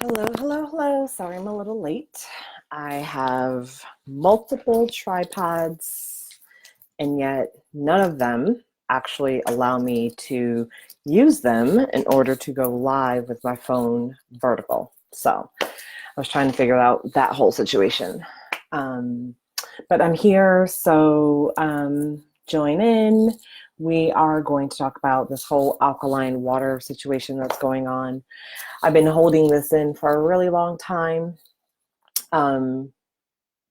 Hello, hello, hello. Sorry I'm a little late. I have multiple tripods, and yet none of them actually allow me to use them in order to go live with my phone vertical. So I was trying to figure out that whole situation. But I'm here, so join in. We are going to talk about this whole alkaline water situation that's going on. I've been holding this in for a really long time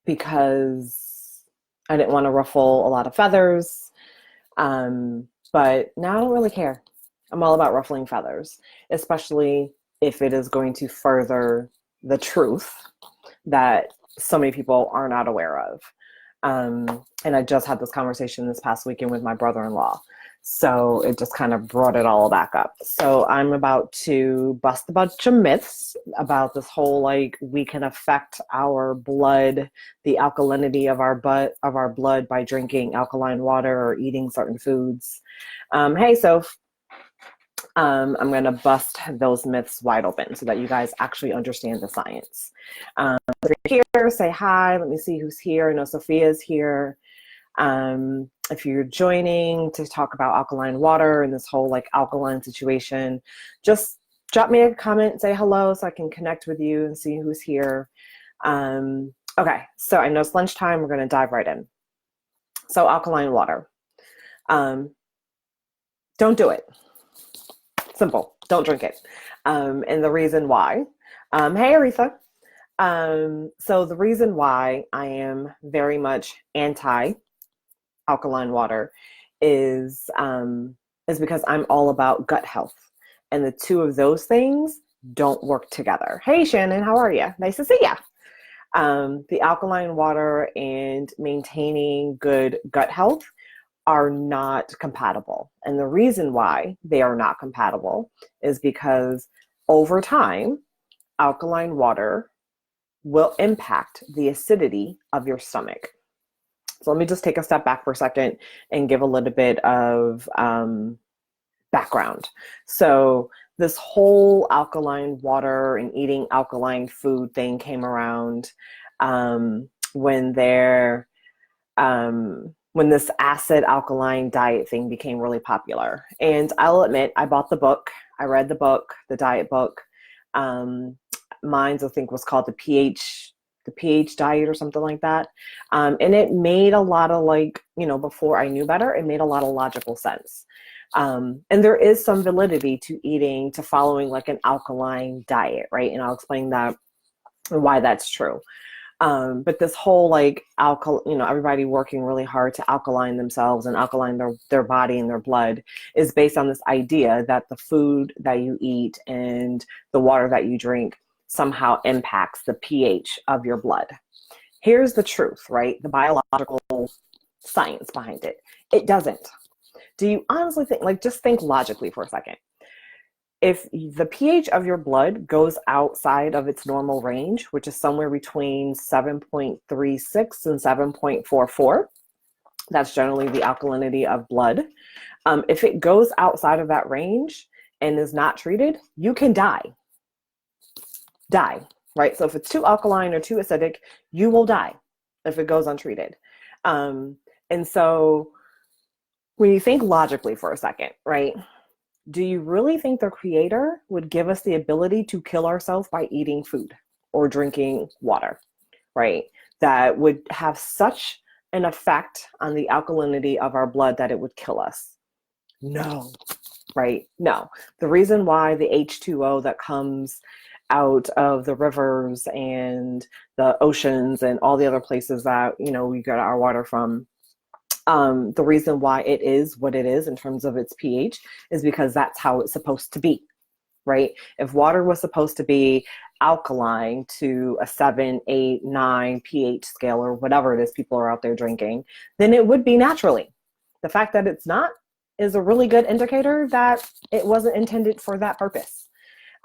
because I didn't want to ruffle a lot of feathers. But now I don't really care. I'm all about ruffling feathers, especially if it is going to further the truth that so many people are not aware of. And I just had this conversation this past weekend with my brother-in-law. So it just kind of brought it all back up. So I'm about to bust a bunch of myths about this whole, like, we can affect our blood, the alkalinity of our blood by drinking alkaline water or eating certain foods. Hey, Soph. I'm going to bust those myths wide open so that you guys actually understand the science. If you're here, say hi. Let me see who's here. I know Sophia's here. If you're joining to talk about alkaline water and this whole like alkaline situation, just drop me a comment, say hello so I can connect with you and see who's here. Okay, so I know it's lunchtime. We're going to dive right in. So alkaline water. Don't do it. Simple. Don't drink it. And the reason why, hey, Aretha. So the reason why I am very much anti-alkaline water is because I'm all about gut health. And the two of those things don't work together. Hey, Shannon, how are you? Nice to see you. The alkaline water and maintaining good gut health are not compatible. And the reason why they are not compatible is because over time, alkaline water will impact the acidity of your stomach. So let me just take a step back for a second and give a little bit of background. So this whole alkaline water and eating alkaline food thing came around when this acid alkaline diet thing became really popular. And I'll admit, I bought the book. I read the book, the diet book. Mine's, I think, was called the pH diet or something like that. And it made a lot of, like, before I knew better, it made a lot of logical sense. And there is some validity to following like an alkaline diet, right? And I'll explain that and why that's true. But this whole like everybody working really hard to alkaline themselves and alkaline their body and their blood is based on this idea that the food that you eat and the water that you drink somehow impacts the pH of your blood. Here's the truth, right? The biological science behind it. It doesn't. Do you honestly think, just think logically for a second. If the pH of your blood goes outside of its normal range, which is somewhere between 7.36 and 7.44, that's generally the alkalinity of blood. If it goes outside of that range and is not treated, you can die, right? So if it's too alkaline or too acidic, you will die if it goes untreated. And so when you think logically for a second, right? Do you really think the creator would give us the ability to kill ourselves by eating food or drinking water, right? That would have such an effect on the alkalinity of our blood that it would kill us? No, right? No. The reason why the H2O that comes out of the rivers and the oceans and all the other places that, we get our water from, the reason why it is what it is in terms of its pH is because that's how it's supposed to be, right? If water was supposed to be alkaline to a 7, 8, 9 pH scale or whatever it is people are out there drinking, then it would be naturally. The fact that it's not is a really good indicator that it wasn't intended for that purpose.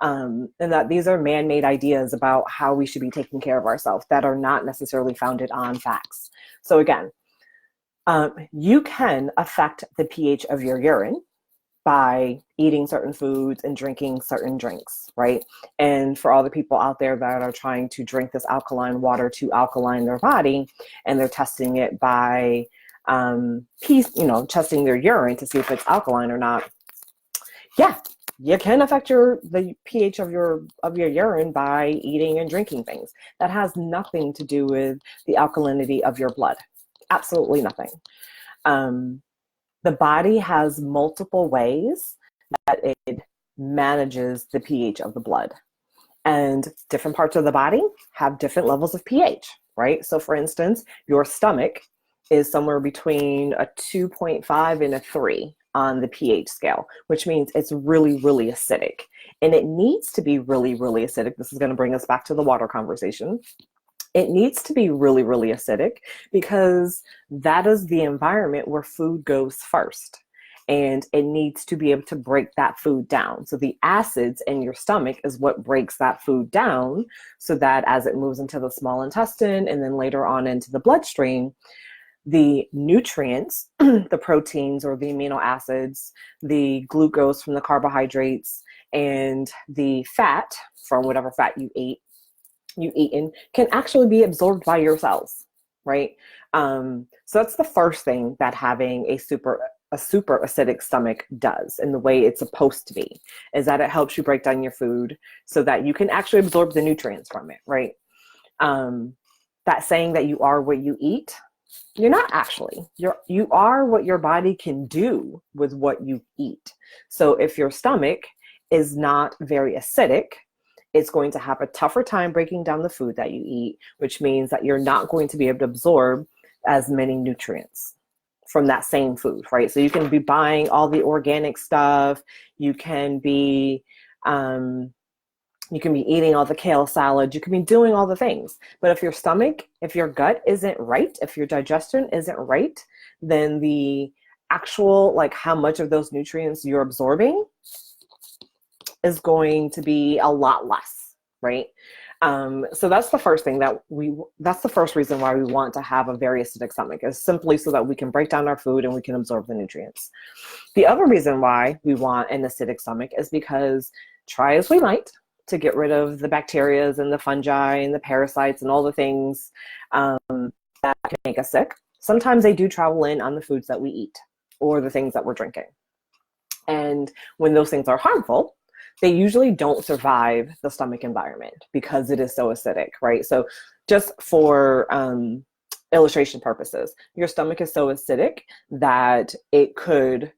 And that these are man-made ideas about how we should be taking care of ourselves that are not necessarily founded on facts. So again, you can affect the pH of your urine by eating certain foods and drinking certain drinks, right? And for all the people out there that are trying to drink this alkaline water to alkaline their body, and they're testing it by testing their urine to see if it's alkaline or not. Yeah, you can affect the pH of your urine by eating and drinking things. That has nothing to do with the alkalinity of your blood. Absolutely nothing. The body has multiple ways that it manages the pH of the blood. And different parts of the body have different levels of pH, right? So for instance, your stomach is somewhere between a 2.5 and a 3 on the pH scale, which means it's really, really acidic. And it needs to be really, really acidic. This is going to bring us back to the water conversation. It needs to be really, really acidic because that is the environment where food goes first. And it needs to be able to break that food down. So the acids in your stomach is what breaks that food down so that as it moves into the small intestine and then later on into the bloodstream, the nutrients, the proteins or the amino acids, the glucose from the carbohydrates, and the fat from whatever fat you've eaten can actually be absorbed by your cells, right? So that's the first thing that having a super acidic stomach does, and the way it's supposed to be, is that it helps you break down your food so that you can actually absorb the nutrients from it, right? That saying that you are what you eat, you're not actually. You are what your body can do with what you eat. So if your stomach is not very acidic, it's going to have a tougher time breaking down the food that you eat, which means that you're not going to be able to absorb as many nutrients from that same food, right? So you can be buying all the organic stuff. You can be eating all the kale salad. You can be doing all the things. But if your gut isn't right, if your digestion isn't right, then the actual, like how much of those nutrients you're absorbing is going to be a lot less, right? So that's the first thing that's the first reason why we want to have a very acidic stomach, is simply so that we can break down our food and we can absorb the nutrients. The other reason why we want an acidic stomach is because, try as we might to get rid of the bacteria and the fungi and the parasites and all the things that can make us sick, sometimes they do travel in on the foods that we eat or the things that we're drinking. And when those things are harmful, they usually don't survive the stomach environment because it is so acidic, right? So just for illustration purposes, your stomach is so acidic that it could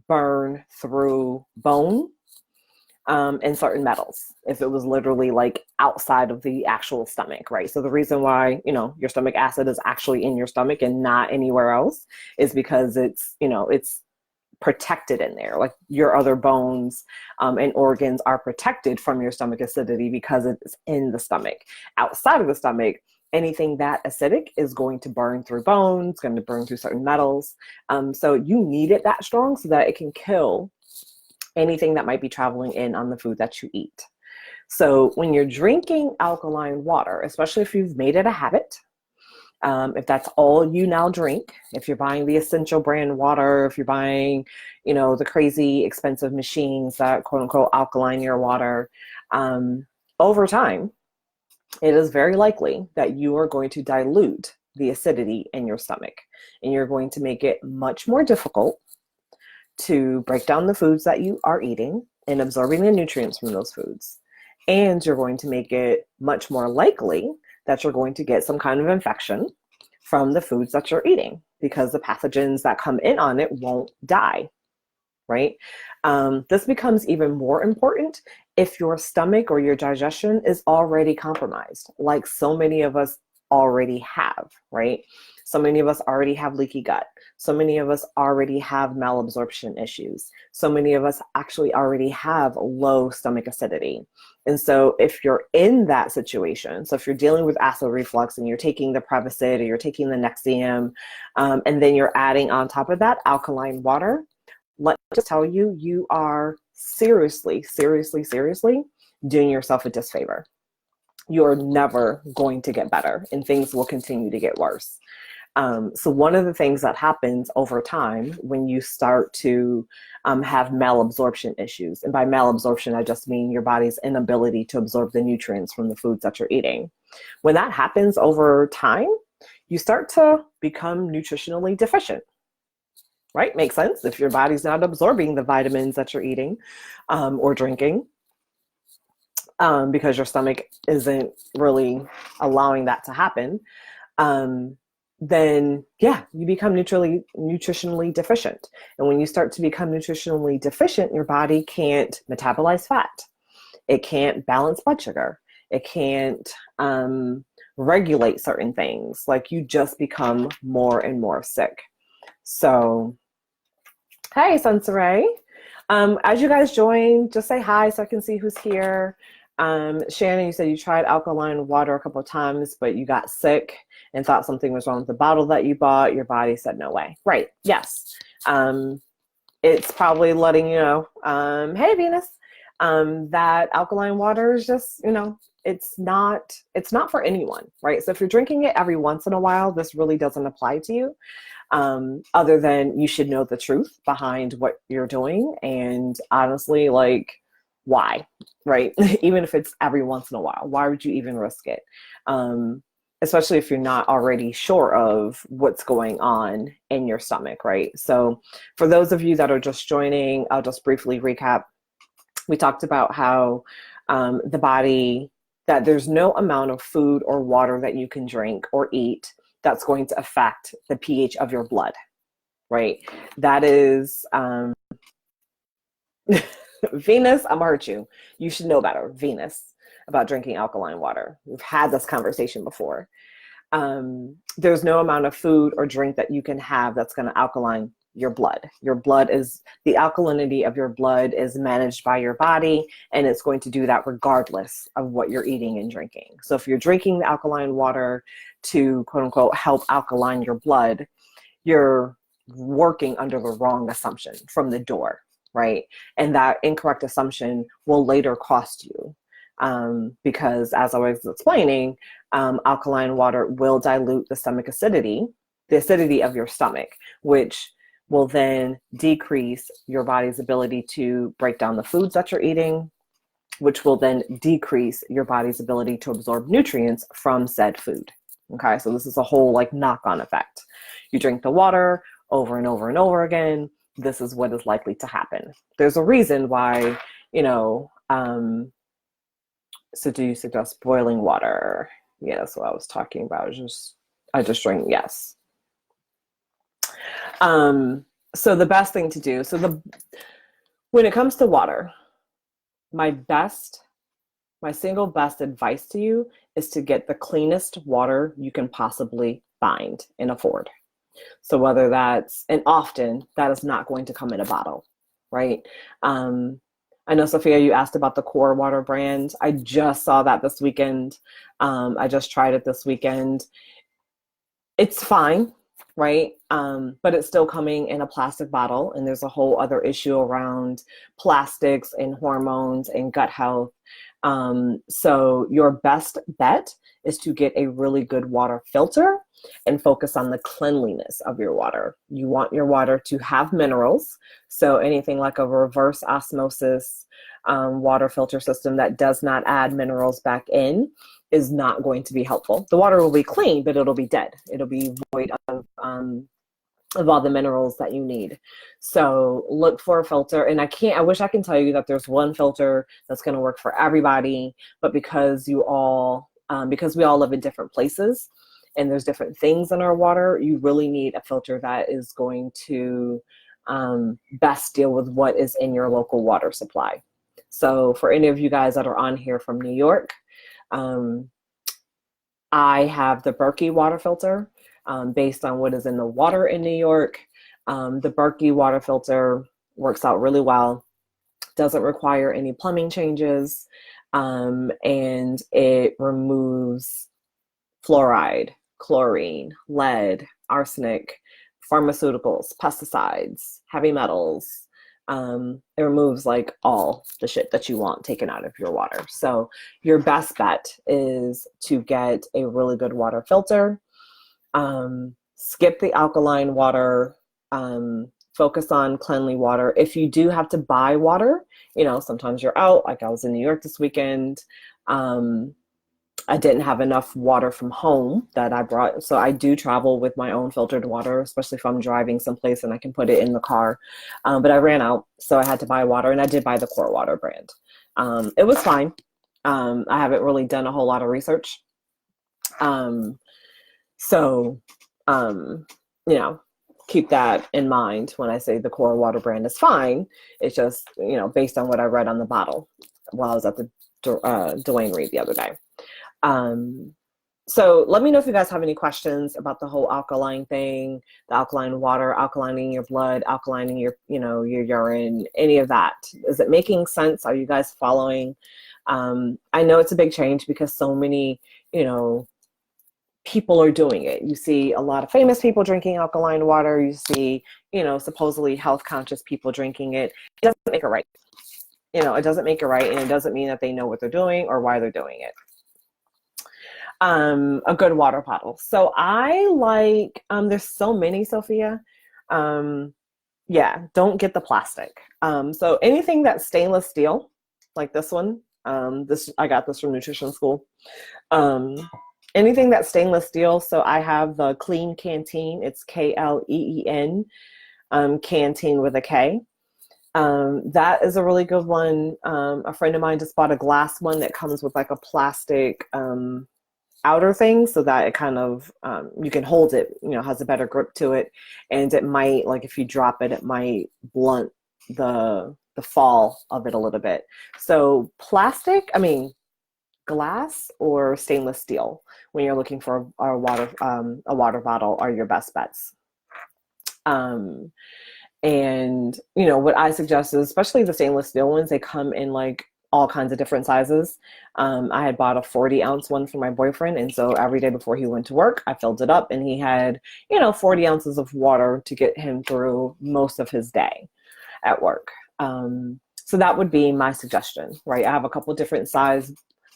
burn through bone and certain metals if it was literally like outside of the actual stomach, right? So the reason why, your stomach acid is actually in your stomach and not anywhere else is because it's protected in there. Like your other bones and organs are protected from your stomach acidity because it's in the stomach. Outside of the stomach, anything that acidic is going to burn through bones, going to burn through certain metals. So you need it that strong so that it can kill anything that might be traveling in on the food that you eat. So when you're drinking alkaline water, especially if you've made it a habit, if that's all you now drink, if you're buying the essential brand water, if you're buying, the crazy expensive machines that quote unquote alkaline your water, over time, it is very likely that you are going to dilute the acidity in your stomach, and you're going to make it much more difficult to break down the foods that you are eating and absorbing the nutrients from those foods. And you're going to make it much more likely that you're going to get some kind of infection from the foods that you're eating because the pathogens that come in on it won't die, right? This becomes even more important if your stomach or your digestion is already compromised, like so many of us already have, right? So many of us already have leaky gut. So many of us already have malabsorption issues. So many of us actually already have low stomach acidity. And so if you're in that situation, so if you're dealing with acid reflux and you're taking the Prevacid or you're taking the Nexium, and then you're adding on top of that alkaline water, let me just tell you, you are seriously, seriously, seriously doing yourself a disfavor. You're never going to get better and things will continue to get worse. So one of the things that happens over time when you start to have malabsorption issues, and by malabsorption, I just mean your body's inability to absorb the nutrients from the foods that you're eating. When that happens over time, you start to become nutritionally deficient, right? Makes sense. If your body's not absorbing the vitamins that you're eating or drinking, because your stomach isn't really allowing that to happen, then yeah, you become nutritionally deficient. And when you start to become nutritionally deficient, your body can't metabolize fat. It can't balance blood sugar. It can't regulate certain things. Like, you just become more and more sick. So, hey, Sensoray. As you guys join, just say hi so I can see who's here. Shannon, you said you tried alkaline water a couple of times, but you got sick and thought something was wrong with the bottle that you bought. Your body said no way. Right. Yes. It's probably letting you know, hey, Venus, that alkaline water is just, it's not for anyone, right? So if you're drinking it every once in a while, this really doesn't apply to you. Other than you should know the truth behind what you're doing. And honestly, like, why, right? Even if it's every once in a while, why would you even risk it? Especially if you're not already sure of what's going on in your stomach, right? So for those of you that are just joining, I'll just briefly recap. We talked about how the body, that there's no amount of food or water that you can drink or eat that's going to affect the pH of your blood, right? That is, Venus, I'm gonna hurt you. You should know better, Venus, about drinking alkaline water. We've had this conversation before. There's no amount of food or drink that you can have that's gonna alkaline your blood. Your blood is, the alkalinity of your blood is managed by your body, and it's going to do that regardless of what you're eating and drinking. So if you're drinking the alkaline water to quote unquote help alkaline your blood, you're working under the wrong assumption from the door, right? And that incorrect assumption will later cost you. Because as I was explaining, alkaline water will dilute the stomach acidity, the acidity of your stomach, which will then decrease your body's ability to break down the foods that you're eating, which will then decrease your body's ability to absorb nutrients from said food. Okay, so this is a whole like knock-on effect. You drink the water over and over and over again, this is what is likely to happen. There's a reason why, so do you suggest boiling water? Yeah, that's what I was talking about. I just drink, yes. So the best thing to do, when it comes to water, my single best advice to you is to get the cleanest water you can possibly find and afford. So whether that's, and often that is not going to come in a bottle, right? I know, Sophia, you asked about the Core Water brand. I just saw that this weekend. I just tried it this weekend. It's fine, right? But it's still coming in a plastic bottle, and there's a whole other issue around plastics and hormones and gut health. So your best bet is to get a really good water filter and focus on the cleanliness of your water. You want your water to have minerals. So anything like a reverse osmosis water filter system that does not add minerals back in is not going to be helpful. The water will be clean, but it'll be dead. It'll be void of all the minerals that you need. So look for a filter. And I wish I can tell you that there's one filter that's going to work for everybody, but because we all live in different places and there's different things in our water, you really need a filter that is going to best deal with what is in your local water supply. So for any of you guys that are on here from New York, I have the Berkey water filter. Based on what is in the water in New York. The Berkey water filter works out really well, doesn't require any plumbing changes, and it removes fluoride, chlorine, lead, arsenic, pharmaceuticals, pesticides, heavy metals. It removes like all the shit that you want taken out of your water. So your best bet is to get a really good water filter. skip the alkaline water, focus on cleanly water. If you do have to buy water, sometimes you're out, like I was in New York this weekend. I didn't have enough water from home that I brought. So I do travel with my own filtered water, especially if I'm driving someplace and I can put it in the car. But I ran out, so I had to buy water, and I did buy the Core Water brand. It was fine. I haven't really done a whole lot of research. So, keep that in mind when I say the Core Water brand is fine. It's just, based on what I read on the bottle while I was at the Dwayne Reed the other day. So let me know if you guys have any questions about the whole alkaline thing, the alkaline water, alkalining your blood, alkalining your urine, any of that. Is it making sense? Are you guys following? I know it's a big change because so many, people are doing it. You see a lot of famous people drinking alkaline water. You see, supposedly health conscious people drinking it. It doesn't make it right. It doesn't make it right, and it doesn't mean that they know what they're doing or why they're doing it. A good water bottle. So I like, there's so many, Sophia. Yeah, don't get the plastic. So anything that's stainless steel, like this one, I got this from nutrition school. Anything that's stainless steel. So I have the Clean Canteen. It's Kleen, Canteen with a K. That is a really good one. A friend of mine just bought a glass one that comes with like a plastic outer thing, so that it kind of you can hold it, has a better grip to it, and it might, like if you drop it, it might blunt the fall of it a little bit. So glass or stainless steel when you're looking for a water bottle are your best bets. And what I suggest is, especially the stainless steel ones, they come in like all kinds of different sizes. I had bought a 40-ounce one for my boyfriend, and so every day before he went to work, I filled it up, and he had 40 ounces of water to get him through most of his day at work. So that would be my suggestion, right? I have a couple different size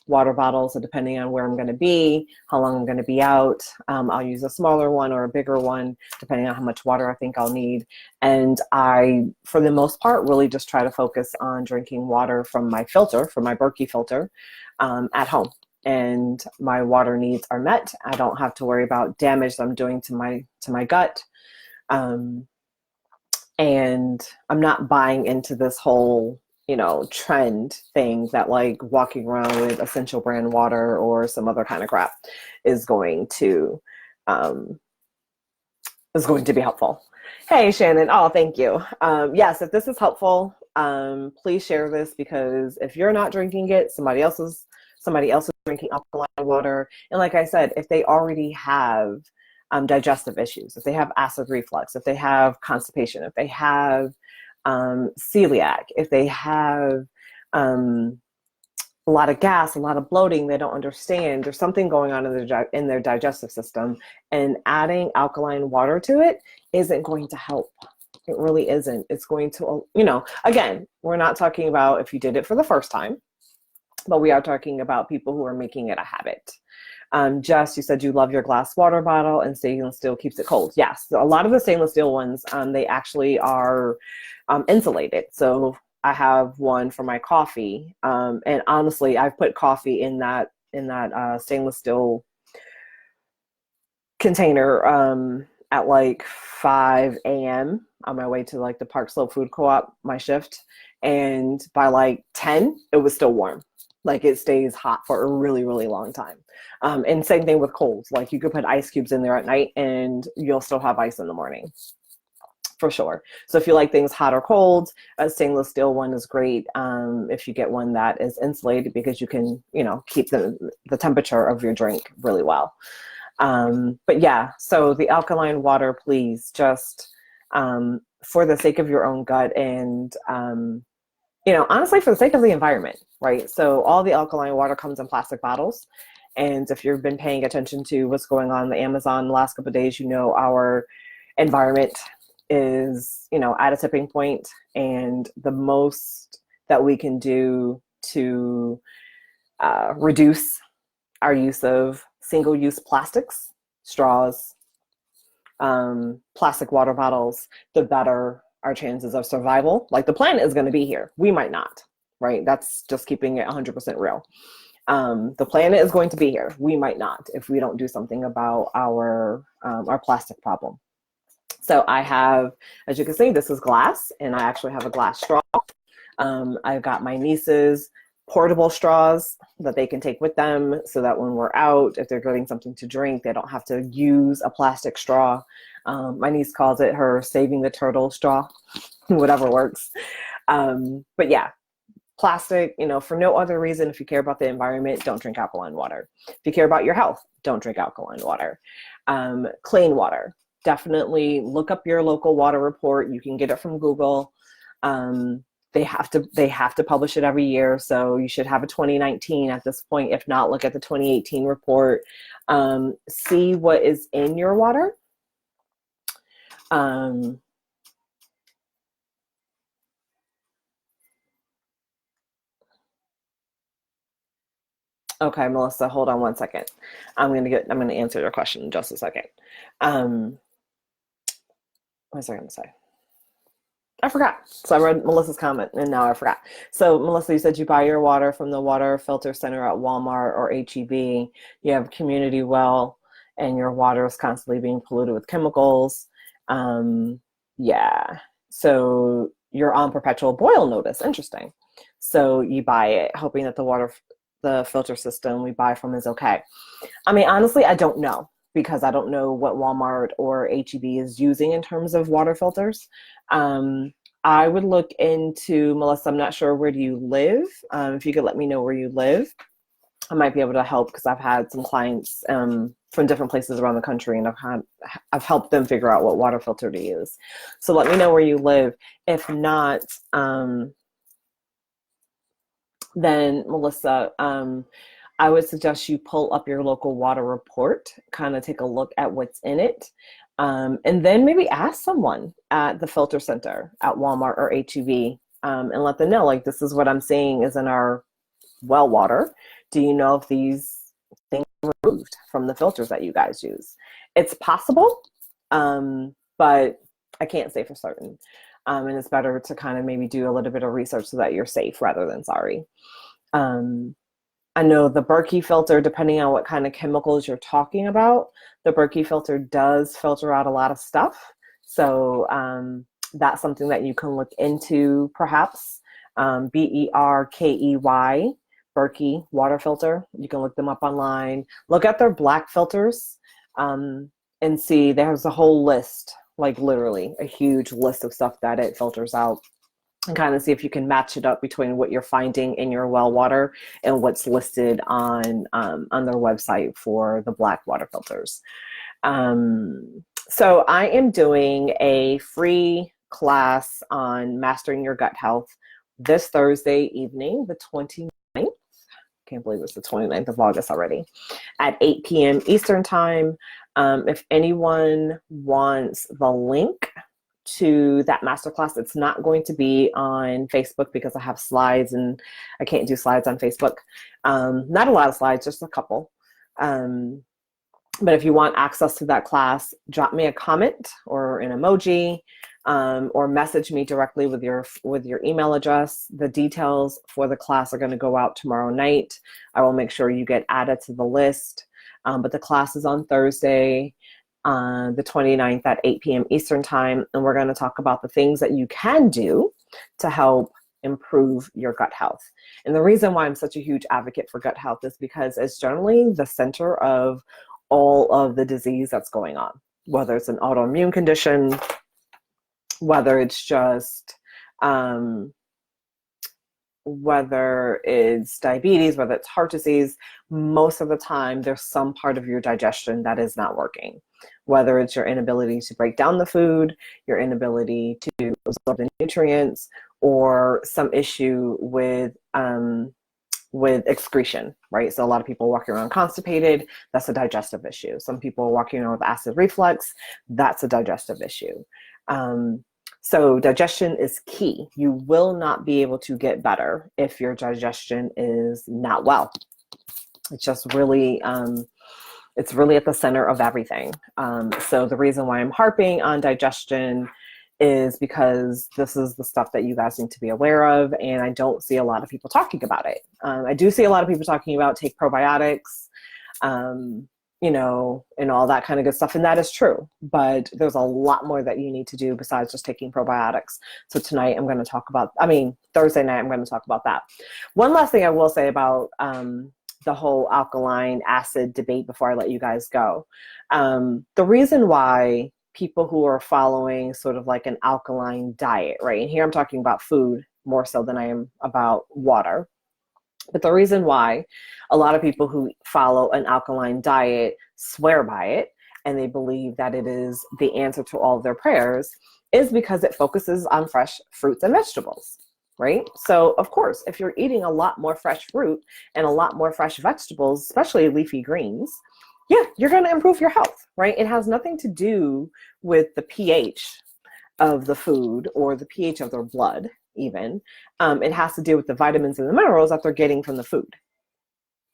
water bottles, so depending on where I'm going to be, how long I'm going to be out, I'll use a smaller one or a bigger one, depending on how much water I think I'll need. And I, for the most part, really just try to focus on drinking water from my filter, from my Berkey filter, at home. And my water needs are met. I don't have to worry about damage that I'm doing to my gut. And I'm not buying into this whole trend thing that like walking around with essential brand water or some other kind of crap is going to be helpful. Hey, Shannon. Oh, thank you. Yes, if this is helpful, please share this, because if you're not drinking it, somebody else is drinking alkaline water. And like I said, if they already have digestive issues, if they have acid reflux, if they have constipation, if they have celiac, if they have a lot of gas, a lot of bloating, they don't understand, there's something going on in their digestive system, and adding alkaline water to it isn't going to help. It really isn't. It's going to, again, we're not talking about if you did it for the first time, but we are talking about people who are making it a habit. Jess, you said you love your glass water bottle and stainless steel keeps it cold. Yes, a lot of the stainless steel ones, they actually are insulated. So I have one for my coffee, and honestly, I've put coffee in that stainless steel container at like 5 a.m. on my way to like the Park Slope Food Co-op, my shift, and by like 10, it was still warm. Like it stays hot for a really, really long time. And same thing with colds. Like you could put ice cubes in there at night and you'll still have ice in the morning, for sure. So if you like things hot or cold, a stainless steel one is great. If you get one that is insulated, because you can, keep the temperature of your drink really well. But yeah, so the alkaline water, please, just for the sake of your own gut and honestly, for the sake of the environment, right? So all the alkaline water comes in plastic bottles. And if you've been paying attention to what's going on in the Amazon the last couple of days, our environment is, at a tipping point. And the most that we can do to reduce our use of single-use plastics, straws, plastic water bottles, the better our chances of survival. Like the planet is going to be here. We might not, right? That's just keeping it 100% real. The planet is going to be here. We might not if we don't do something about our plastic problem. So I have, as you can see, this is glass, and I actually have a glass straw. I've got my niece's portable straws that they can take with them so that when we're out, if they're getting something to drink, they don't have to use a plastic straw. My niece calls it her saving the turtle straw, whatever works. But yeah, plastic, for no other reason. If you care about the environment, don't drink alkaline water. If you care about your health, don't drink alkaline water. Clean water. Definitely look up your local water report. You can get it from Google. They have to publish it every year. So you should have a 2019 at this point. If not, look at the 2018 report. See what is in your water. Okay, Melissa, hold on one second. I'm gonna answer your question in just a second. What was I gonna say? I forgot. So I read Melissa's comment and now I forgot. So Melissa, you said you buy your water from the water filter center at Walmart or HEB. You have a community well and your water is constantly being polluted with chemicals. Yeah. So you're on perpetual boil notice. Interesting. So you buy it hoping that the filter system we buy from is okay. I mean, honestly, I don't know because I don't know what Walmart or HEB is using in terms of water filters. I would look into, Melissa, I'm not sure, where do you live? If you could let me know where you live, I might be able to help because I've had some clients from different places around the country and I've helped them figure out what water filter to use. So let me know where you live. If not, then Melissa, I would suggest you pull up your local water report, kind of take a look at what's in it, and then maybe ask someone at the filter center at Walmart or HEB and let them know, like, this is what I'm seeing is in our well water. Do you know if these things are removed from the filters that you guys use? It's possible, but I can't say for certain. And it's better to kind of maybe do a little bit of research so that you're safe rather than sorry. I know the Berkey filter, depending on what kind of chemicals you're talking about, the Berkey filter does filter out a lot of stuff. So that's something that you can look into perhaps. Berkey, Berkey water filter. You can look them up online. Look at their black filters and see there's a whole list, like literally a huge list of stuff that it filters out, and kind of see if you can match it up between what you're finding in your well water and what's listed on their website for the black water filters. So I am doing a free class on mastering your gut health this Thursday evening, the 29th. Can't believe it's the 29th of August already, at 8 p.m. Eastern time. If anyone wants the link to that masterclass, it's not going to be on Facebook because I have slides and I can't do slides on Facebook. Not a lot of slides, just a couple. But if you want access to that class, drop me a comment or an emoji, or message me directly with your email address. The details for the class are going to go out tomorrow night. I will make sure you get added to the list. But the class is on Thursday, the 29th at 8 p.m. Eastern time, and we're going to talk about the things that you can do to help improve your gut health. And the reason why I'm such a huge advocate for gut health is because it's generally the center of all of the disease that's going on, whether it's an autoimmune condition, whether it's just whether it's diabetes, whether it's heart disease. Most of the time there's some part of your digestion that is not working, whether it's your inability to break down the food, your inability to absorb the nutrients, or some issue with excretion, right? So a lot of people walking around constipated, that's a digestive issue. Some people walking around with acid reflux, that's a digestive issue. So digestion is key. You will not be able to get better if your digestion is not well. It's just really, It's really at the center of everything. So the reason why I'm harping on digestion is because this is the stuff that you guys need to be aware of, and I don't see a lot of people talking about it. I do see a lot of people talking about take probiotics, you know, and all that kind of good stuff, and that is true, but there's a lot more that you need to do besides just taking probiotics. So tonight I'm going to talk about, Thursday night I'm going to talk about that. One last thing I will say about the whole alkaline acid debate before I let you guys go. The reason why people who are following sort of like an alkaline diet, right? And here I'm talking about food more so than I am about water. But the reason why a lot of people who follow an alkaline diet swear by it and they believe that it is the answer to all of their prayers is because it focuses on fresh fruits and vegetables, right? So of course, if you're eating a lot more fresh fruit and a lot more fresh vegetables, especially leafy greens, yeah, you're going to improve your health, right? It has nothing to do with the pH of the food or the pH of their blood even. It has to do with the vitamins and the minerals that they're getting from the food,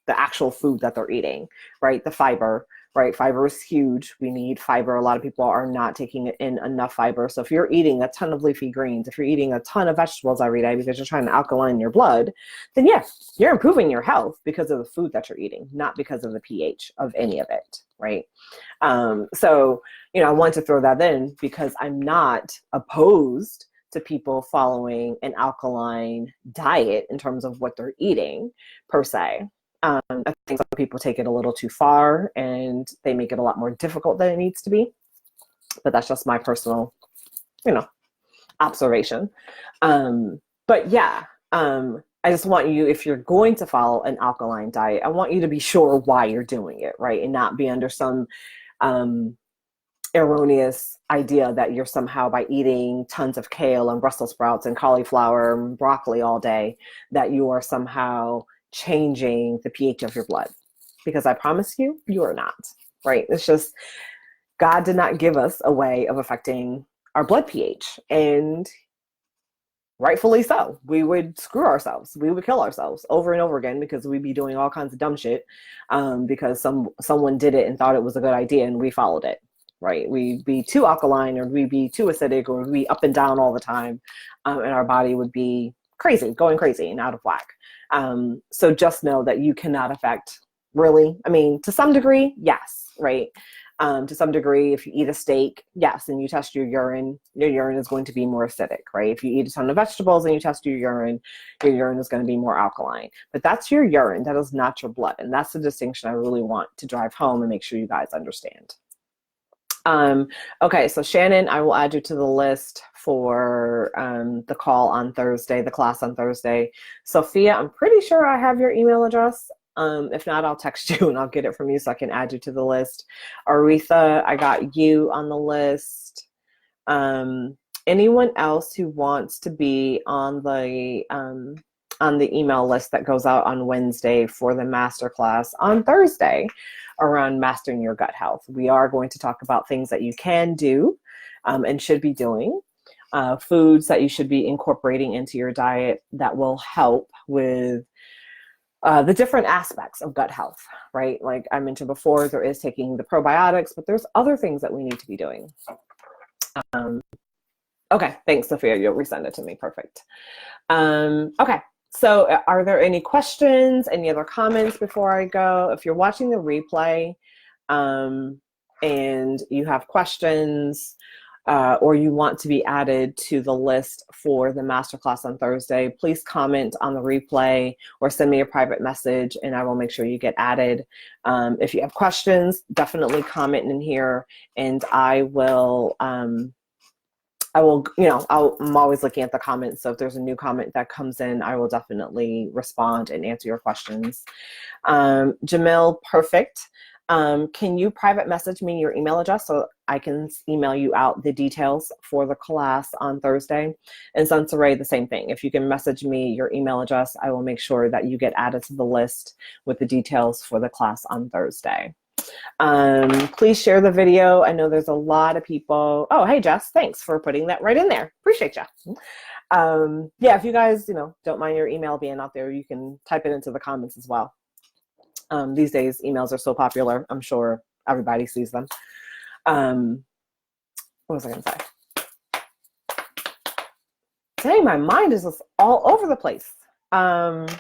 the actual food that they're eating, right? The fiber, right? Fiber is huge. We need fiber. A lot of people are not taking in enough fiber. So if you're eating a ton of leafy greens, if you're eating a ton of vegetables every day because you're trying to alkaline your blood, then yes, you're improving your health because of the food that you're eating, not because of the pH of any of it, right? So, you know, I want to throw that in because I'm not opposed to people following an alkaline diet in terms of what they're eating per se. I think some people take it a little too far and they make it a lot more difficult than it needs to be. But that's just my personal, you know, observation. But yeah, I just want you, if you're going to follow an alkaline diet, I want you to be sure why you're doing it, right? And not be under some erroneous idea that you're somehow, by eating tons of kale and Brussels sprouts and cauliflower and broccoli all day, that you are somehow changing the pH of your blood, because I promise you, you are not, right? It's just, God did not give us a way of affecting our blood pH, and rightfully so. We would screw ourselves. We would kill ourselves over and over again because we'd be doing all kinds of dumb shit because someone did it and thought it was a good idea and we followed it, right? We'd be too alkaline, or we'd be too acidic, or we'd be up and down all the time, and our body would be crazy, going crazy and out of whack. So just know that you cannot affect, really, I mean, to some degree, yes, right? To some degree, if you eat a steak, yes, and you test your urine is going to be more acidic, right? If you eat a ton of vegetables and you test your urine is going to be more alkaline. But that's your urine, that is not your blood. And that's the distinction I really want to drive home and make sure you guys understand. Okay, so Shannon, I will add you to the list for the call on Thursday, the class on Thursday. Sophia, I'm pretty sure I have your email address. If not, I'll text you and I'll get it from you so I can add you to the list. Aretha, I got you on the list. Anyone else who wants to be on the email list that goes out on Wednesday for the masterclass on Thursday around mastering your gut health. We are going to talk about things that you can do and should be doing, foods that you should be incorporating into your diet that will help with the different aspects of gut health, right? Like I mentioned before, there is taking the probiotics, but there's other things that we need to be doing. Okay, thanks, Sophia. You'll resend it to me. Perfect. Okay. So are there any questions, any other comments before I go? If you're watching the replay and you have questions or you want to be added to the list for the masterclass on Thursday, please comment on the replay or send me a private message and I will make sure you get added. If you have questions, definitely comment in here and I'm always looking at the comments. So if there's a new comment that comes in, I will definitely respond and answer your questions. Jamil, perfect. Can you private message me your email address so I can email you out the details for the class on Thursday? And Sunsaray, the same thing. If you can message me your email address, I will make sure that you get added to the list with the details for the class on Thursday. Please share the video. I know there's a lot of people. Oh, hey, Jess, thanks for putting that right in there. Appreciate you. Yeah, if you guys, don't mind your email being out there, you can type it into the comments as well. These days, emails are so popular. I'm sure everybody sees them. What was I going to say? Dang, my mind is just all over the place. Forgot.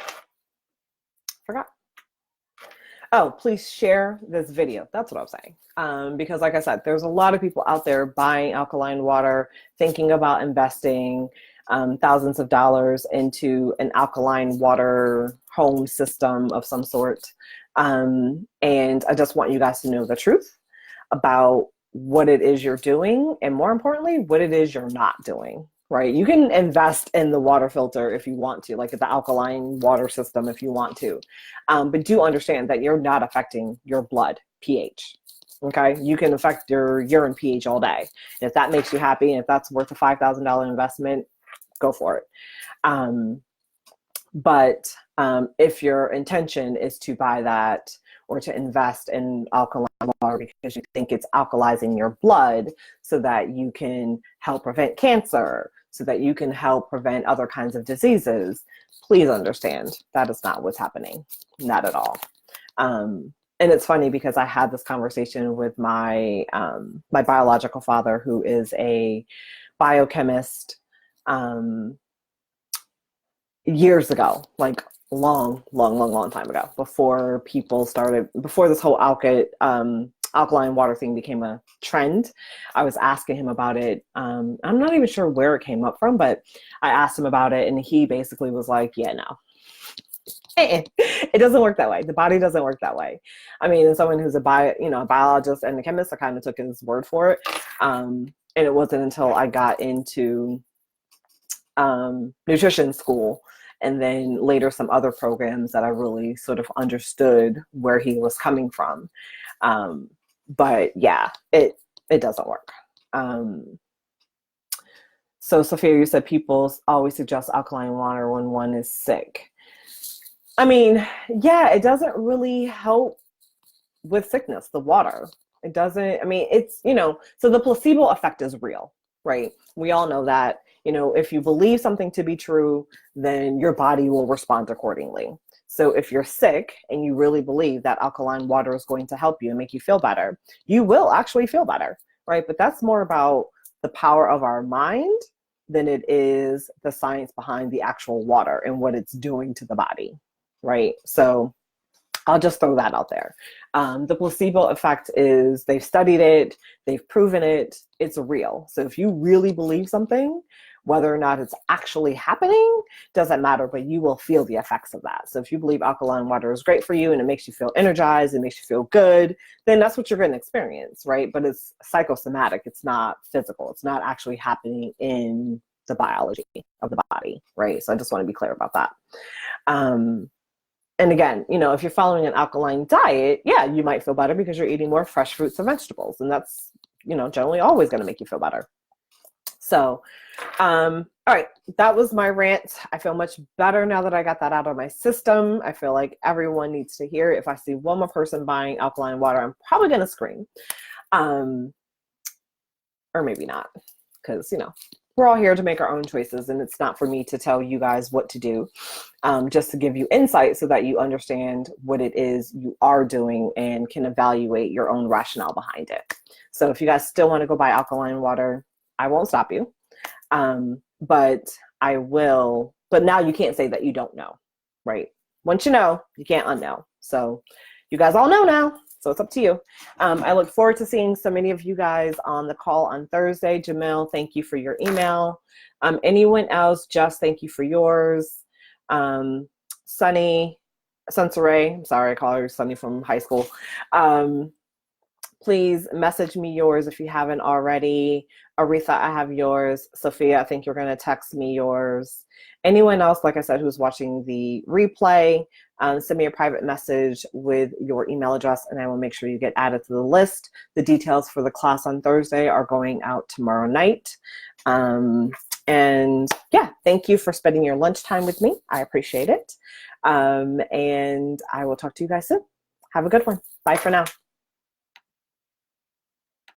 Oh, please share this video. That's what I'm saying. Because like I said, there's a lot of people out there buying alkaline water, thinking about investing thousands of dollars into an alkaline water home system of some sort. And I just want you guys to know the truth about what it is you're doing, and more importantly, what it is you're not doing. Right? You can invest in the water filter if you want to, like the alkaline water system if you want to. But do understand that you're not affecting your blood pH. Okay? You can affect your urine pH all day. And if that makes you happy, and if that's worth a $5,000 investment, go for it. But if your intention is to buy that or to invest in alkaline water because you think it's alkalizing your blood so that you can help prevent cancer, so that you can help prevent other kinds of diseases, please understand that is not what's happening. Not at all. And it's funny because I had this conversation with my my biological father, who is a biochemist, years ago, like long time ago, before this whole alkaline water thing became a trend. I was asking him about it. I'm not even sure where it came up from, but I asked him about it, and he basically was like, yeah, no. It doesn't work that way. The body doesn't work that way. I mean, as someone who's a biologist and a chemist, I kind of took his word for it. And it wasn't until I got into nutrition school and then later some other programs that I really sort of understood where he was coming from. But yeah, it doesn't work. So Sophia, you said people always suggest alkaline water when one is sick. I mean, yeah, it doesn't really help with sickness, the water. It doesn't, I mean, it's, so the placebo effect is real, right? We all know that. If you believe something to be true, then your body will respond accordingly. So if you're sick and you really believe that alkaline water is going to help you and make you feel better, you will actually feel better, right? But that's more about the power of our mind than it is the science behind the actual water and what it's doing to the body, right? So I'll just throw that out there. The placebo effect is, they've studied it, they've proven it, it's real. So if you really believe something, whether or not it's actually happening doesn't matter, but you will feel the effects of that. So if you believe alkaline water is great for you and it makes you feel energized, it makes you feel good, then that's what you're going to experience, right? But it's psychosomatic, it's not physical, it's not actually happening in the biology of the body, right? So I just want to be clear about that. And again, if you're following an alkaline diet, yeah, you might feel better because you're eating more fresh fruits and vegetables. And that's, generally always going to make you feel better. So, all right, that was my rant. I feel much better now that I got that out of my system. I feel like everyone needs to hear it. If I see one more person buying alkaline water, I'm probably going to scream. Or maybe not, because, we're all here to make our own choices, and it's not for me to tell you guys what to do, just to give you insight so that you understand what it is you are doing and can evaluate your own rationale behind it. So if you guys still want to go buy alkaline water, I won't stop you, but I will. But now you can't say that you don't know, right? Once you know, you can't unknow. So you guys all know now. So it's up to you. I look forward to seeing so many of you guys on the call on Thursday. Jamil, thank you for your email. Anyone else, just thank you for yours. Sunny, Sunsaray, I'm sorry, I call her Sunny from high school. Please message me yours if you haven't already. Aretha, I have yours. Sophia, I think you're going to text me yours. Anyone else, like I said, who's watching the replay, send me a private message with your email address and I will make sure you get added to the list. The details for the class on Thursday are going out tomorrow night. And yeah, thank you for spending your lunchtime with me. I appreciate it. And I will talk to you guys soon. Have a good one. Bye for now.